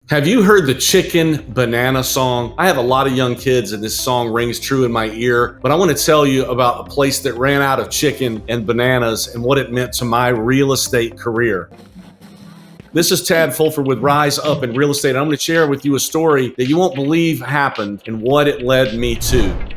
Have you heard the chicken banana song? I have a lot of young kids and this song rings true in my ear, but I want to tell you about a place that ran out of chicken and bananas and what it meant to my real estate career. This is Tad Fulford with Rise Up in Real Estate. I'm going to share with you a story that you won't believe happened and what it led me to.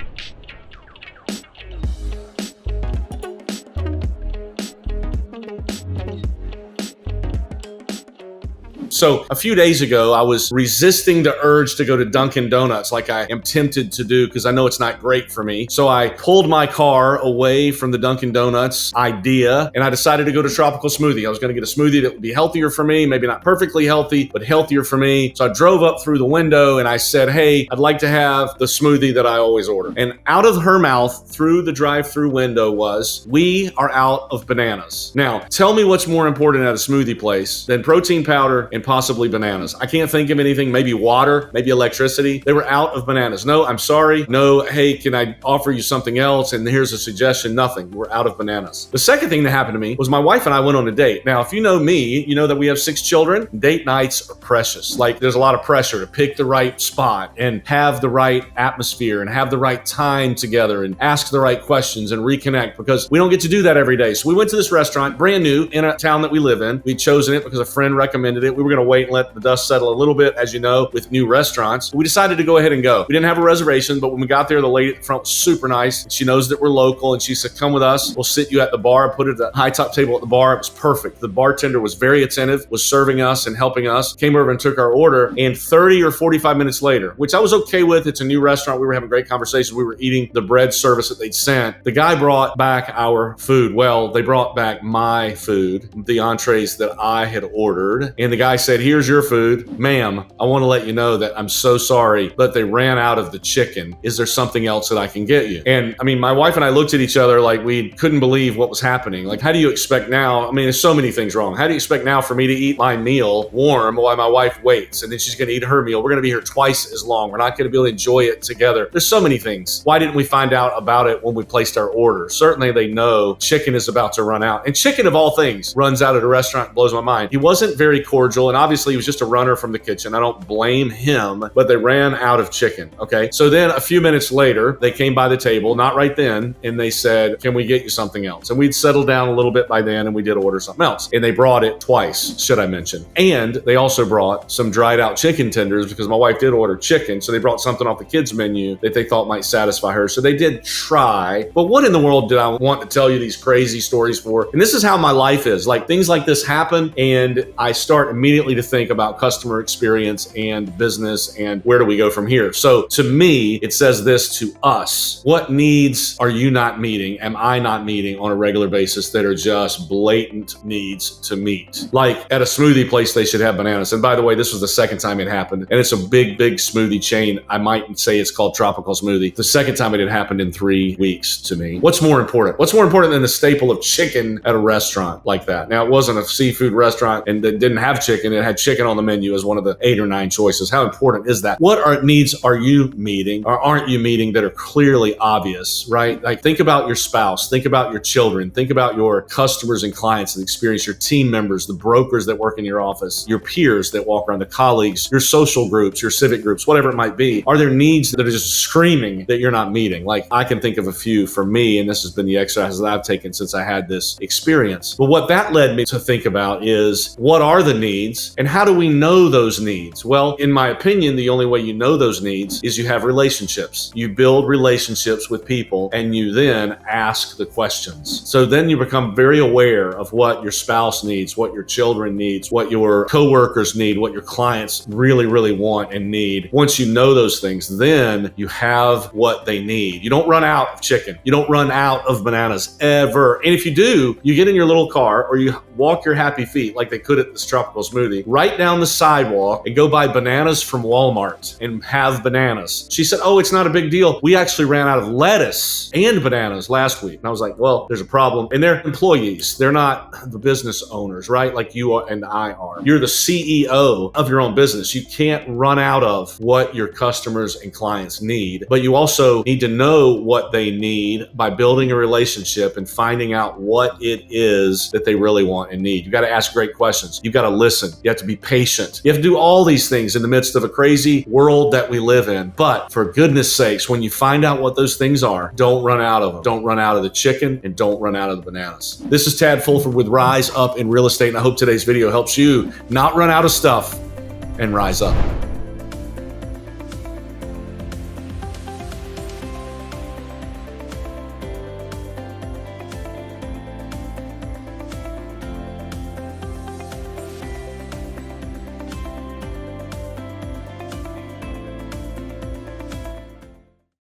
So a few days ago, I was resisting the urge to go to Dunkin' Donuts like I am tempted to do because I know it's not great for me. So I pulled my car away from the Dunkin' Donuts idea and I decided to go to Tropical Smoothie. I was going to get a smoothie that would be healthier for me, maybe not perfectly healthy, but healthier for me. So I drove up through the window and I said, hey, I'd like to have the smoothie that I always order. And out of her mouth through the drive-through window was, we are out of bananas. Now, tell me what's more important at a smoothie place than protein powder and possibly bananas. I can't think of anything, maybe water, maybe electricity. They were out of bananas. No, I'm sorry. No, hey, can I offer you something else? And here's a suggestion, nothing. We're out of bananas. The second thing that happened to me was my wife and I went on a date. Now, if you know me, you know that we have 6 children. Date nights are precious. Like there's a lot of pressure to pick the right spot and have the right atmosphere and have the right time together and ask the right questions and reconnect because we don't get to do that every day. So we went to this restaurant, brand new in a town that we live in. We'd chosen it because a friend recommended it. We were going to wait and let the dust settle a little bit, as you know, with new restaurants. We decided to go ahead and go. We didn't have a reservation, but when we got there, the lady at the front was super nice. She knows that we're local, and she said, come with us. We'll sit you at the bar, put it at the high top table at the bar. It was perfect. The bartender was very attentive, was serving us and helping us, came over and took our order, and 30 or 45 minutes later, which I was okay with, it's a new restaurant. We were having great conversations. We were eating the bread service that they'd sent. The guy brought back our food. Well, they brought back my food, the entrees that I had ordered, and the guy said, here's your food. Ma'am, I want to let you know that I'm so sorry, but they ran out of the chicken. Is there something else that I can get you? And I mean, my wife and I looked at each other like we couldn't believe what was happening. Like, how do you expect now? I mean, there's so many things wrong. How do you expect now for me to eat my meal warm while my wife waits? And then she's going to eat her meal. We're going to be here twice as long. We're not going to be able to enjoy it together. There's so many things. Why didn't we find out about it when we placed our order? Certainly they know chicken is about to run out. And chicken of all things runs out at a restaurant, blows my mind. He wasn't very cordial, and obviously he was just a runner from the kitchen. I don't blame him, but they ran out of chicken. Okay. So then a few minutes later, they came by the table, not right then, and they said, can we get you something else? And we'd settled down a little bit by then and we did order something else. And they brought it twice, should I mention. And they also brought some dried out chicken tenders because my wife did order chicken. So they brought something off the kids menu that they thought might satisfy her. So they did try, but what in the world did I want to tell you these crazy stories for? And this is how my life is. Like things like this happen and I start immediately to think about customer experience and business and where do we go from here. So to me, it says this to us. What needs are you not meeting? Am I not meeting on a regular basis that are just blatant needs to meet? Like at a smoothie place, they should have bananas. And by the way, this was the second time it happened. And it's a big smoothie chain. I might say it's called Tropical Smoothie. The second time it had happened in 3 weeks to me. What's more important? What's more important than the staple of chicken at a restaurant like that? Now, it wasn't a seafood restaurant and it didn't have chicken. It had chicken on the menu as one of the 8 or 9 choices. How important is that? What needs are you meeting or aren't you meeting that are clearly obvious, right? Like think about your spouse, think about your children, think about your customers and clients and experience, your team members, the brokers that work in your office, your peers that walk around, the colleagues, your social groups, your civic groups, whatever it might be. Are there needs that are just screaming that you're not meeting? Like I can think of a few for me, and this has been the exercise that I've taken since I had this experience. But what that led me to think about is what are the needs and how do we know those needs? Well, in my opinion, the only way you know those needs is you have relationships. You build relationships with people and you then ask the questions. So then you become very aware of what your spouse needs, what your children needs, what your coworkers need, what your clients really, really want and need. Once you know those things, then you have what they need. You don't run out of chicken. You don't run out of bananas ever. And if you do, you get in your little car or you walk your happy feet like they could at this Tropical Smoothie right down the sidewalk and go buy bananas from Walmart and have bananas. She said, oh, it's not a big deal. We actually ran out of lettuce and bananas last week. And I was like, well, there's a problem. And they're employees. They're not the business owners, right? Like you and I are. You're the CEO of your own business. You can't run out of what your customers and clients need, but you also need to know what they need by building a relationship and finding out what it is that they really want and need. You got to ask great questions. You got to listen. You have to be patient. You have to do all these things in the midst of a crazy world that we live in. But for goodness sakes, when you find out what those things are, don't run out of them. Don't run out of the chicken and don't run out of the bananas. This is Tad Fulford with Rise Up in Real Estate, and I hope today's video helps you not run out of stuff and rise up.